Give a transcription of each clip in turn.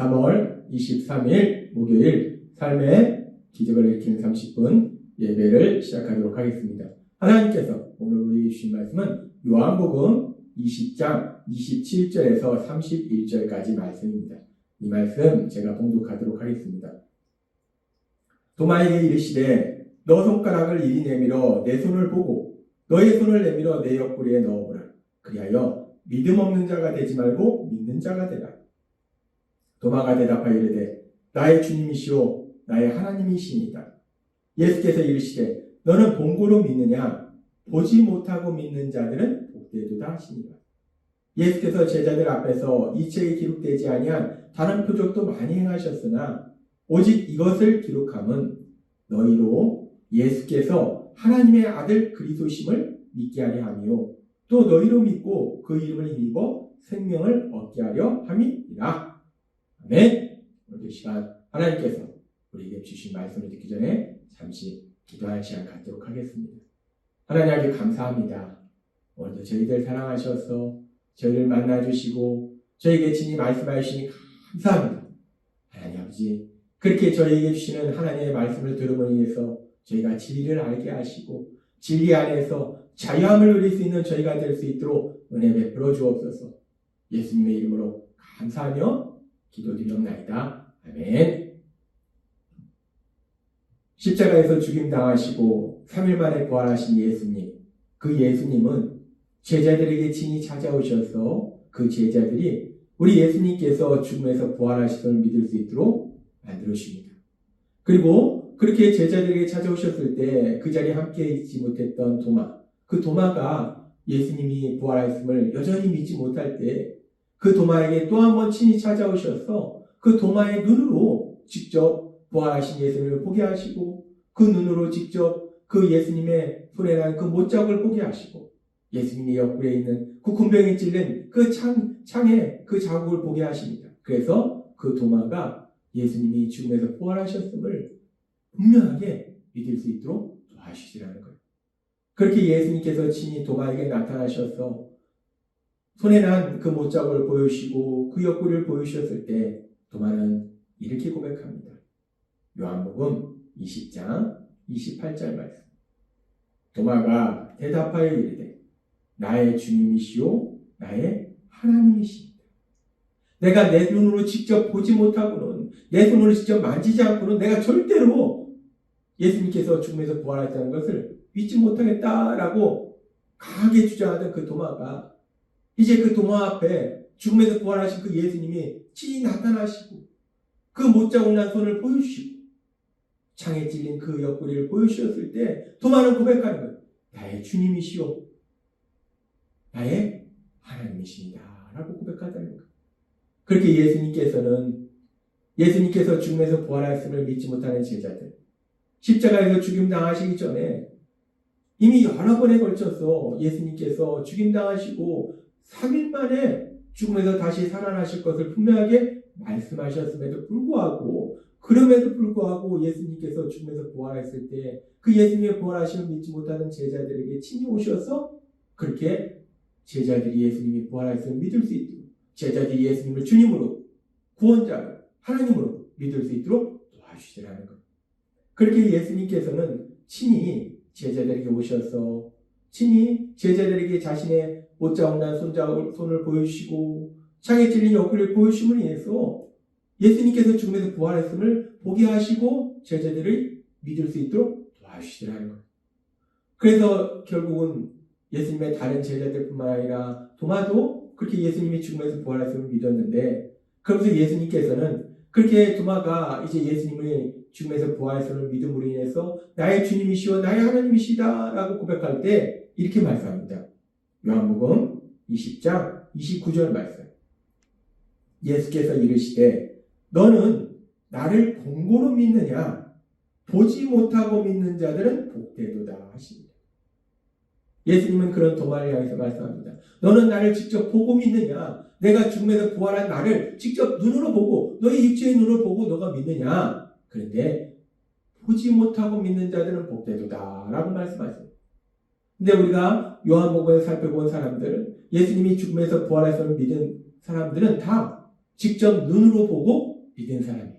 3월 23일 목요일 삶의 기적을 일으키는 30분 예배를 시작하도록 하겠습니다. 하나님께서 오늘 우리에게 주신 말씀은 요한복음 20장 27절에서 31절까지 말씀입니다. 이 말씀 제가 봉독하도록 하겠습니다. 도마에게 이르시되 너 손가락을 이리 내밀어 내 손을 보고 너의 손을 내밀어 내 옆구리에 넣어보라. 그리하여 믿음 없는 자가 되지 말고 믿는 자가 되라. 도마가 대답하여 이르되 나의 주님이시오 나의 하나님이시니이다. 예수께서 이르시되 너는 본고로 믿느냐? 보지 못하고 믿는 자들은 복되도다 하시니라. 예수께서 제자들 앞에서 이 책에 기록되지 아니한 다른 표적도 많이 행하셨으나 오직 이것을 기록함은 너희로 예수께서 하나님의 아들 그리스도심을 믿게 하려 함이요 또 너희로 믿고 그 이름을 힘입어 생명을 얻게 하려 함이니라. 아멘. 오늘 시간 하나님께서 우리에게 주신 말씀을 듣기 전에 잠시 기도할 시간 갖도록 하겠습니다. 하나님 감사합니다. 오늘도 저희들 사랑하셔서 저희를 만나주시고 저희에게 친히 말씀해 주시니 감사합니다. 하나님 아버지 그렇게 저희에게 주시는 하나님의 말씀을 들음으로 인해서 저희가 진리를 알게 하시고 진리 안에서 자유함을 누릴 수 있는 저희가 될 수 있도록 은혜 베풀어 주옵소서. 예수님의 이름으로 감사하며 기도드리옵나이다. 아멘. 십자가에서 죽임당하시고 3일 만에 부활하신 예수님, 그 예수님은 제자들에게 친히 찾아오셔서 그 제자들이 우리 예수님께서 죽음에서 부활하시심을 믿을 수 있도록 만들어주십니다. 그리고 그렇게 제자들에게 찾아오셨을 때 그 자리에 함께 있지 못했던 도마, 그 도마가 예수님이 부활하심을 여전히 믿지 못할 때 그 도마에게 또 한 번 친히 찾아오셔서 그 도마의 눈으로 직접 부활하신 예수님을 보게 하시고 그 눈으로 직접 그 예수님의 손에 난 그 못자국을 보게 하시고 예수님의 옆구리에 있는 그 군병이 찔린 그 창에 그 자국을 보게 하십니다. 그래서 그 도마가 예수님이 죽음에서 부활하셨음을 분명하게 믿을 수 있도록 도와주시라는 거예요. 그렇게 예수님께서 친히 도마에게 나타나셔서 손에 난 그 못자국을 보여주시고 그 옆구리를 보여주셨을 때 도마는 이렇게 고백합니다. 요한복음 20장 28절 말씀. 도마가 대답하여 이르되 나의 주님이시오 나의 하나님이시니이다. 내가 내 눈으로 직접 보지 못하고는 내 손으로 직접 만지지 않고는 내가 절대로 예수님께서 죽음에서 부활하셨다는 것을 믿지 못하겠다라고 강하게 주장하던 그 도마가 이제 그 도마 앞에 죽음에서 부활하신 그 예수님이 친히 나타나시고 그 못자국 난 손을 보여주시고 창에 찔린 그 옆구리를 보여주셨을 때 도마는 고백하는 거예요. 나의 주님이시오 나의 하나님이십니다 라고 고백하다는 거예요. 그렇게 예수님께서 죽음에서 부활하심을 믿지 못하는 제자들, 십자가에서 죽임당하시기 전에 이미 여러 번에 걸쳐서 예수님께서 죽임당하시고 3일 만에 죽음에서 다시 살아나실 것을 분명하게 말씀하셨음에도 불구하고 그럼에도 불구하고 예수님께서 죽음에서 부활했을 때 그 예수님의 부활하심을 믿지 못하는 제자들에게 친히 오셔서 그렇게 제자들이 예수님이 부활하심을 믿을 수 있도록 제자들이 예수님을 주님으로 구원자로 하나님으로 믿을 수 있도록 도와주시라는 것. 그렇게 예수님께서는 친히 제자들에게 오셔서 친히 제자들에게 자신의 못자국 난 손을 보여주시고 창에 찔린 옆구리를 보여주심으로 인해서 예수님께서 죽음에서 부활했음을 보게 하시고 제자들을 믿을 수 있도록 도와주시라는 거예요. 그래서 결국은 예수님의 다른 제자들뿐만 아니라 도마도 그렇게 예수님이 죽음에서 부활했음을 믿었는데 그러면서 예수님께서는 그렇게 도마가 이제 예수님의 죽음에서 부활했음을 믿음으로 인해서 나의 주님이시오 나의 하나님이시다 라고 고백할 때 이렇게 말씀합니다. 요한복음 20장 29절 말씀. 예수께서 이르시되 너는 나를 본고로 믿느냐? 보지 못하고 믿는 자들은 복되도다 하십니다. 예수님은 그런 도마를 향해서 말씀합니다. 너는 나를 직접 보고 믿느냐? 내가 죽음에서 부활한 나를 직접 눈으로 보고 너의 육체의 눈으로 보고 너가 믿느냐? 그런데 보지 못하고 믿는 자들은 복되도다 라고 말씀하십니다. 근데 우리가 요한복음을 살펴본 사람들, 예수님이 죽음에서 부활하심을 믿은 사람들은 다 직접 눈으로 보고 믿은 사람이에요.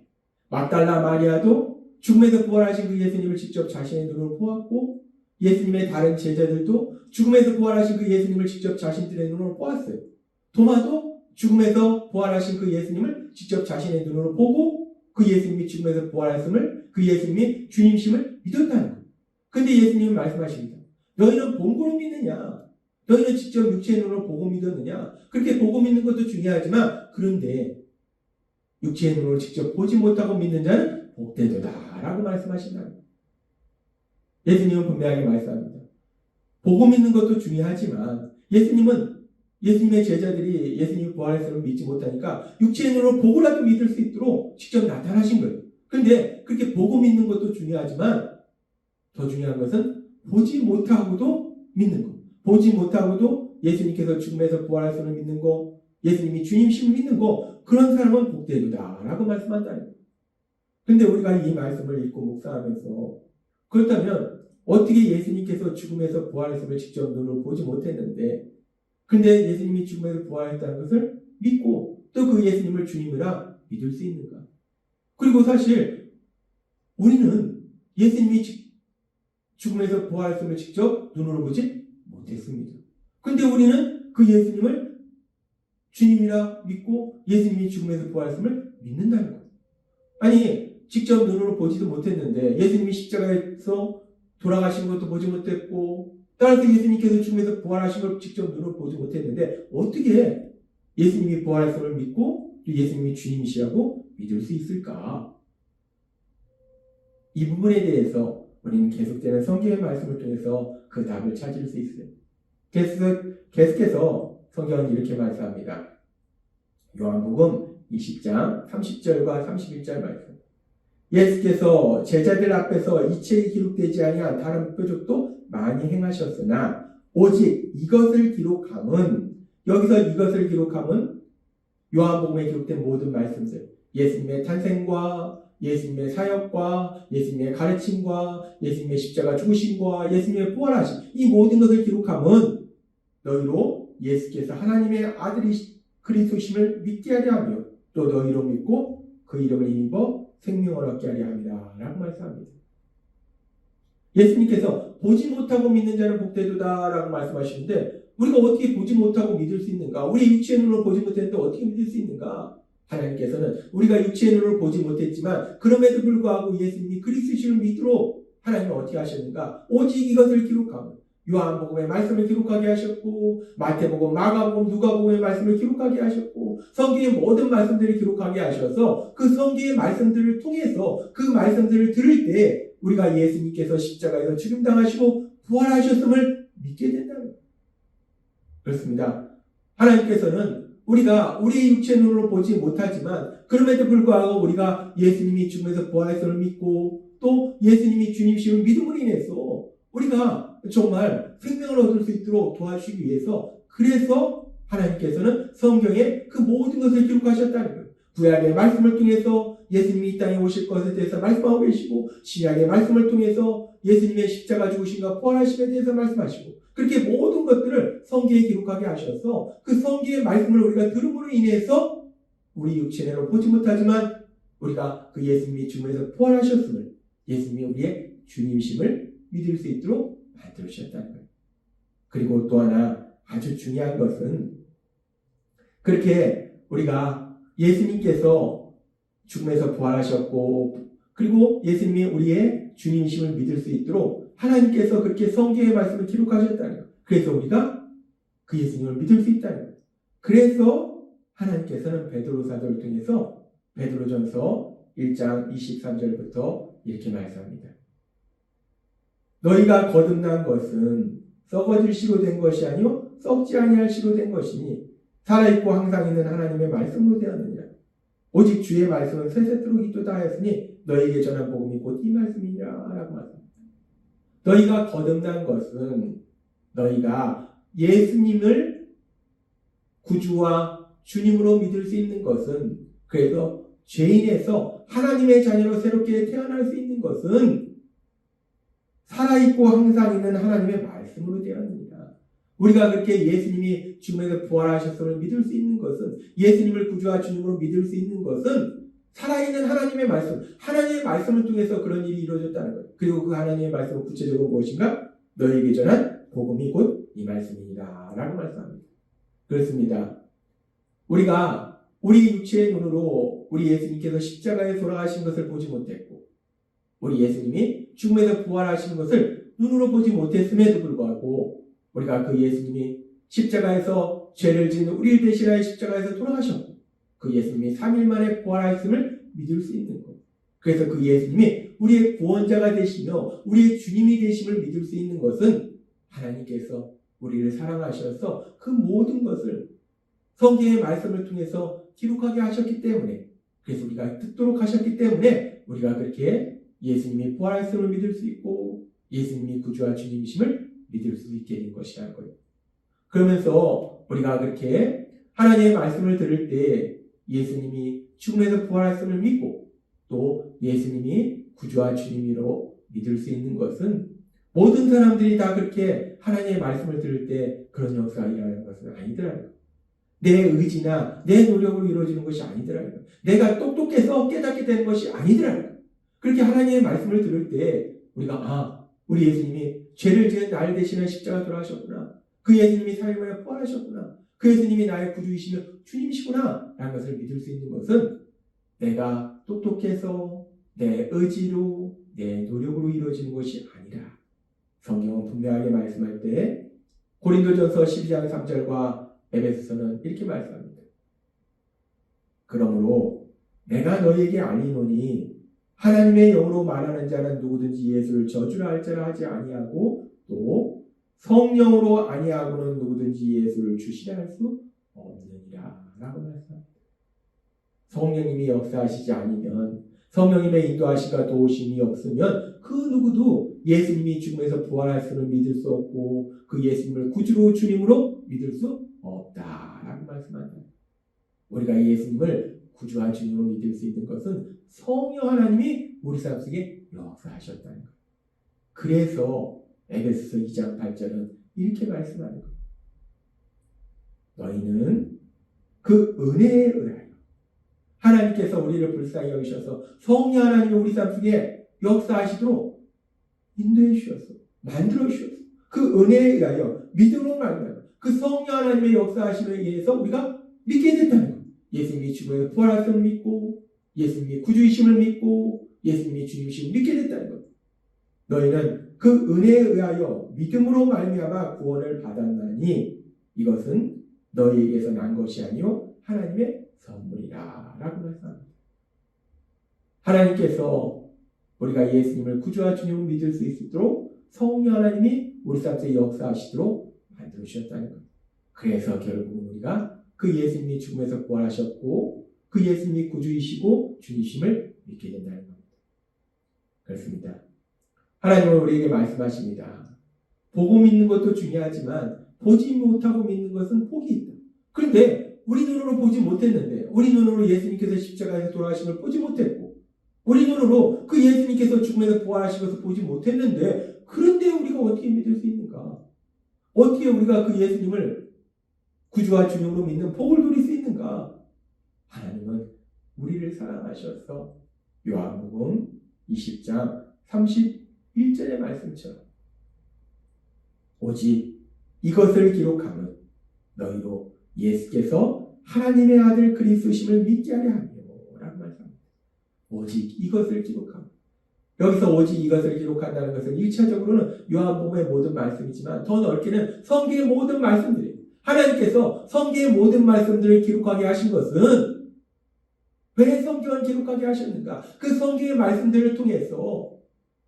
막달라 마리아도 죽음에서 부활하신 그 예수님을 직접 자신의 눈으로 보았고, 예수님의 다른 제자들도 죽음에서 부활하신 그 예수님을 직접 자신들의 눈으로 보았어요. 도마도 죽음에서 부활하신 그 예수님을 직접 자신의 눈으로 보고 그 예수님이 죽음에서 부활했음을, 그 예수님이 주님심을 믿었다는 거예요. 근데 예수님은 말씀하십니다. 너희는 본고로 믿느냐? 너희는 직접 육체의 눈으로 보고 믿었느냐? 그렇게 보고 믿는 것도 중요하지만, 그런데 육체의 눈으로 직접 보지 못하고 믿는 자는 복되도다 라고 말씀하신다는 거예요. 예수님은 분명하게 말씀합니다. 보고 믿는 것도 중요하지만, 예수님의 제자들이 예수님이 부활했음을 믿지 못하니까 육체의 눈으로 보고라도 믿을 수 있도록 직접 나타나신 거예요. 그런데 그렇게 보고 믿는 것도 중요하지만 더 중요한 것은 보지 못하고도 믿는 것. 보지 못하고도 예수님께서 죽음에서 부활했음을 믿는 것, 예수님이 주님심을 믿는 것, 그런 사람은 복되도다 라고 말씀한다는 거예요. 그런데 우리가 이 말씀을 읽고 묵상하면서, 그렇다면 어떻게 예수님께서 죽음에서 부활했음을 직접 눈으로 보지 못했는데, 근데 예수님이 죽음에서 부활했다는 것을 믿고 또 그 예수님을 주님이라 믿을 수 있는가? 그리고 사실 우리는 예수님이 죽음에서 부활했음을 직접 눈으로 보지 못했습니다. 근데 우리는 그 예수님을 주님이라 믿고 예수님이 죽음에서 부활했음을 믿는다는 거예요. 아니, 직접 눈으로 보지도 못했는데 예수님이 십자가에서 돌아가신 것도 보지 못했고, 따라서 예수님께서 죽음에서 부활하신 걸 직접 눈으로 보지 못했는데 어떻게 예수님이 부활했음을 믿고 또 예수님이 주님이시라고 믿을 수 있을까? 이 부분에 대해서 우리는 계속되는 성경의 말씀을 통해서 그 답을 찾을 수 있어요. 계속해서 성경은 이렇게 말씀합니다. 요한복음 20장 30절과 31절 말씀. 예수께서 제자들 앞에서 이 책에 기록되지 아니한 다른 표적도 많이 행하셨으나 오직 이것을 기록함은, 여기서 이것을 기록함은 요한복음에 기록된 모든 말씀들, 예수님의 탄생과 예수님의 사역과 예수님의 가르침과 예수님의 십자가 죽으심과 예수님의 부활하심, 이 모든 것을 기록함은 너희로 예수께서 하나님의 아들이 그리스도심을 믿게 하려 하며 또 너희로 믿고 그 이름을 힘입어 생명을 얻게 하려 함이라 라고 말씀합니다. 예수님께서 보지 못하고 믿는 자는 복되도다 라고 말씀하시는데, 우리가 어떻게 보지 못하고 믿을 수 있는가? 우리 육체의 눈으로 보지 못했는데 어떻게 믿을 수 있는가? 하나님께서는 우리가 육체의 눈으로 보지 못했지만 그럼에도 불구하고 예수님이 그리스도심을 믿도록 하나님은 어떻게 하셨는가? 오직 이것을 기록하고 요한복음의 말씀을 기록하게 하셨고, 마태복음, 마가복음, 누가복음의 말씀을 기록하게 하셨고, 성경의 모든 말씀들을 기록하게 하셔서 그 성경의 말씀들을 통해서 그 말씀들을 들을 때 우리가 예수님께서 십자가에서 죽임당하시고 부활하셨음을 믿게 된다는 거예요. 그렇습니다. 하나님께서는 우리가 우리의 육체 눈으로 보지 못하지만 그럼에도 불구하고 우리가 예수님이 죽음에서 부활했음을 믿고 또 예수님이 주님이심을 믿음으로 인해서 우리가 정말 생명을 얻을 수 있도록 도와주시기 위해서, 그래서 하나님께서는 성경에 그 모든 것을 기록하셨다는 거예요. 구약의 말씀을 통해서 예수님이 이 땅에 오실 것에 대해서 말씀하고 계시고, 신약의 말씀을 통해서 예수님의 십자가 죽으심과 부활하심에 대해서 말씀하시고, 그렇게 모든 것들을 성경에 기록하게 하셔서 그 성경의 말씀을 우리가 들음으로 인해서 우리 육체로 보지 못하지만 우리가 그 예수님이 죽음에서 부활하셨음을, 예수님이 우리의 주님심을 믿을 수 있도록 만들으셨다는 거예요. 그리고 또 하나 아주 중요한 것은, 그렇게 우리가 예수님께서 죽음에서 부활하셨고 그리고 예수님이 우리의 주님이심을 믿을 수 있도록 하나님께서 그렇게 성경의 말씀을 기록하셨다는 거예요. 그래서 우리가 그 예수님을 믿을 수 있다는 거예요. 그래서 하나님께서는 베드로 사도를 통해서 베드로전서 1장 23절부터 이렇게 말씀합니다. 너희가 거듭난 것은 썩어질 씨로 된 것이 아니요 썩지 아니할 씨로 된 것이니 살아있고 항상 있는 하나님의 말씀으로 되었느니라. 오직 주의 말씀은 세세토록 있도다 하였으니 너희에게 전한 복음이 곧 이 말씀이니라 라고 말합니다. 너희가 거듭난 것은 너희가 예수님을 구주와 주님으로 믿을 수 있는 것은, 그래서 죄인에서 하나님의 자녀로 새롭게 태어날 수 있는 것은 살아있고 항상 있는 하나님의 말씀으로 되었느니라. 우리가 그렇게 예수님이 죽음에서 부활하셨음을 믿을 수 있는 것은, 예수님을 구주와 주님으로 믿을 수 있는 것은 살아있는 하나님의 말씀, 하나님의 말씀을 통해서 그런 일이 이루어졌다는 거예요. 그리고 그 하나님의 말씀은 구체적으로 무엇인가? 너에게 전한 복음이 곧 이 말씀이니라 라고 말씀합니다. 그렇습니다. 우리가 우리 육체의 눈으로 우리 예수님께서 십자가에 돌아가신 것을 보지 못했고, 우리 예수님이 죽음에서 부활하신 것을 눈으로 보지 못했음에도 불구하고 우리가 그 예수님이 십자가에서 죄를 지은 우리를 대신하여 십자가에서 돌아가셨고, 그 예수님이 3일 만에 부활하셨음을 믿을 수 있는 것. 그래서 그 예수님이 우리의 구원자가 되시며 우리의 주님이 되심을 믿을 수 있는 것은 하나님께서 우리를 사랑하셔서 그 모든 것을 성경의 말씀을 통해서 기록하게 하셨기 때문에, 그래서 우리가 듣도록 하셨기 때문에 우리가 그렇게 예수님이 부활하심을 믿을 수 있고 예수님이 구주와 주님이심을 믿을 수 있게 된 것이라는 거예요. 그러면서 우리가 그렇게 하나님의 말씀을 들을 때 예수님이 죽음에서 부활하심을 믿고 또 예수님이 구주와 주님으로 믿을 수 있는 것은 모든 사람들이 다 그렇게 하나님의 말씀을 들을 때 그런 역사가 일어나는 것은 아니더라고요. 내 의지나 내 노력으로 이루어지는 것이 아니더라고요. 내가 똑똑해서 깨닫게 되는 것이 아니더라고요. 그렇게 하나님의 말씀을 들을 때 우리가 우리 예수님이 죄를 지은 나를 대신해 십자가 돌아가셨구나. 그 예수님이 3일 만에 부활하셨구나. 그 예수님이 나의 구주이시며 주님이시구나 라는 것을 믿을 수 있는 것은 내가 똑똑해서 내 의지로 내 노력으로 이루어지는 것이 아니라, 성경은 분명하게 말씀할 때 고린도전서 12장 3절과 에베소서는 이렇게 말씀합니다. 그러므로 내가 너희에게 알리노니 하나님의 영으로 말하는 자는 누구든지 예수를 저주라 할 자라 하지 아니하고 또 성령으로 아니하고는 누구든지 예수를 주시라 할 수 없느니라 라고 말씀합니다. 성령님이 역사하시지 않으면, 성령님의 인도하심과 도우심이 없으면 그 누구도 예수님이 죽음에서 부활하심을 믿을 수 없고 그 예수님을 구주로 주님으로 믿을 수 없다라고 말씀합니다. 우리가 예수님을 구주와 주님으로 믿을 수 있는 것은 성령 하나님이 우리 삶 속에 역사하셨다는 거예요. 그래서 에베소서 2장 8절은 이렇게 말씀하는 거예요. 너희는 그 은혜에 의하여 하나님께서 우리를 불쌍히 여기셔서 성령 하나님이 우리 삶 속에 역사하시도록 인도해 주셨어. 만들어 주셨어. 그 은혜에 의하여 믿음으로 말미암아 그 성령 하나님의 역사하심에 의해서 우리가 믿게 됐다는 거예요. 예수님이 죽음에서 부활하심을 믿고 예수님이 구주이심을 믿고 예수님이 주님이심을 믿게 됐다는 거예요. 너희는 그 은혜에 의하여 믿음으로 말미암아 구원을 받았나니 이것은 너희에게서 난 것이 아니요 하나님의 선물이라 라고 말씀합니다. 하나님께서 우리가 예수님을 구주와 주님을 믿을 수 있도록 성령 하나님이 우리 삶 속에 역사하시도록 만들어 주셨다는 거예요. 그래서 결국은 우리가 그 예수님이 죽음에서 부활하셨고 그 예수님이 구주이시고 주님이심을 믿게 된다는 겁니다. 그렇습니다. 하나님은 우리에게 말씀하십니다. 보고 믿는 것도 중요하지만 보지 못하고 믿는 것은 복이 있다. 그런데 우리 눈으로 보지 못했는데, 우리 눈으로 예수님께서 십자가에서 돌아가심을 보지 못했고 우리 눈으로 그 예수님께서 죽음에서 부활하신 것을 보지 못했는데, 그런데 우리가 어떻게 믿을 수 있는가? 어떻게 우리가 그 예수님을 구주와 주님으로 믿는 복을 누릴 수 있는가? 하나님은 우리를 사랑하셔서 요한복음 20장 31절의 말씀처럼 오직 이것을 기록하면 너희로 예수께서 하나님의 아들 그리스도심을 믿게 하려 하며 라고 말씀합니다. 오직 이것을 기록하면, 여기서 오직 이것을 기록한다는 것은 1차적으로는 요한복음의 모든 말씀이지만 더 넓게는 성경의 모든 말씀들이에요. 하나님께서 성경의 모든 말씀들을 기록하게 하신 것은 왜 성경을 기록하게 하셨는가? 그 성경의 말씀들을 통해서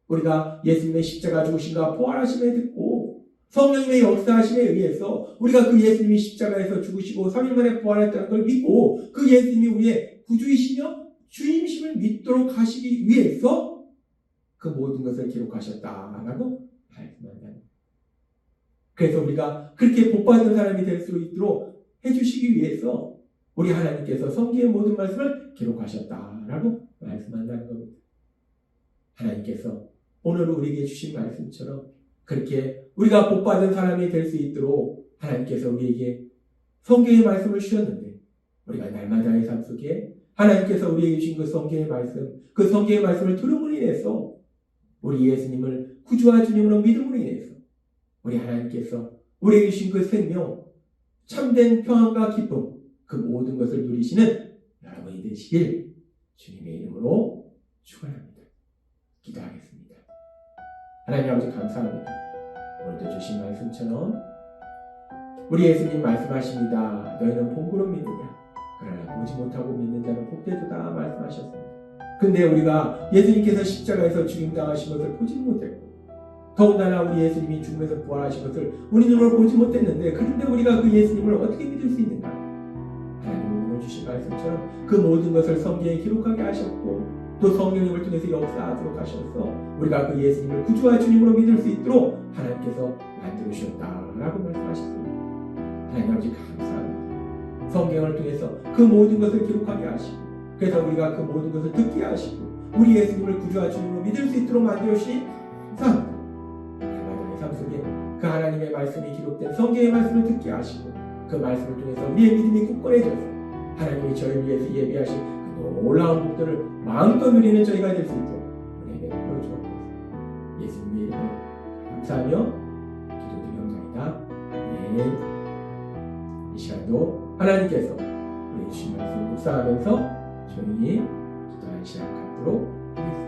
우리가 예수님의 십자가 죽으심과 부활하심을 듣고 성령님의 역사하심에 의해서 우리가 그 예수님이 십자가에서 죽으시고 3일 만에 부활했다는 걸 믿고 그 예수님이 우리의 구주이시며 주님이심을 믿도록 하시기 위해서 그 모든 것을 기록하셨다라고 말씀한다. 그래서 우리가 그렇게 복받은 사람이 될 수 있도록 해주시기 위해서 우리 하나님께서 성경의 모든 말씀을 기록하셨다라고 말씀한다는 겁니다. 하나님께서 오늘 우리에게 주신 말씀처럼 그렇게 우리가 복받은 사람이 될 수 있도록 하나님께서 우리에게 성경의 말씀을 주셨는데 우리가 날마다의 삶 속에 하나님께서 우리에게 주신 그 성경의 말씀, 그 성경의 말씀을 들음으로 인해서 우리 예수님을 구주와 주님으로 믿음으로 인해서 우리 하나님께서 우리에게 주신 그 생명, 참된 평안과 기쁨, 그 모든 것을 누리시는 여러분이 되시길 주님의 이름으로 축원합니다. 기도하겠습니다. 하나님 아버지 감사합니다. 오늘도 주신 말씀처럼 우리 예수님 말씀하십니다. 너희는 본고로 믿느냐? 그러나 보지 못하고 믿는 자는 복되도다 말씀하셨습니다. 근데 우리가 예수님께서 십자가에서 죽임당하신 것을 보지 못했고 더군다나 우리 예수님이 죽음에서 부활하신 것을 우리 눈으로 보지 못했는데 그런데 우리가 그 예수님을 어떻게 믿을 수 있는가? 하나님 오늘 주신 말씀처럼 그 모든 것을 성경에 기록하게 하셨고 또 성령님을 통해서 역사하도록 하셔서 우리가 그 예수님을 구주와 주님으로 믿을 수 있도록 하나님께서 만들어주셨다라고 말씀하셨습니다. 하나님 아버지 감사합니다. 성경을 통해서 그 모든 것을 기록하게 하시고 그래서 우리가 그 모든 것을 듣게 하시고 우리 예수님을 구주와 주님으로 믿을 수 있도록 만들어주신 감사합니다. 날마다의 삶 속에 그 하나님의 말씀이 기록된 성경의 말씀을 듣게 하시고 그 말씀을 통해서 우리의 믿음이 굳건해져서 하나님이 저희를 위해서 예비하신 그 놀라운 복들을 마음껏 누리는 저희가 될 수 있도록 우리에게 보여주옵소서. 예수님의 이름으로 감사하며 기도드리옵나이다. 아멘. 이 시간도 하나님께서 우리 주신 말씀을 묵상하면서 조용히 기도하는 시간 갖도록 하겠습니다.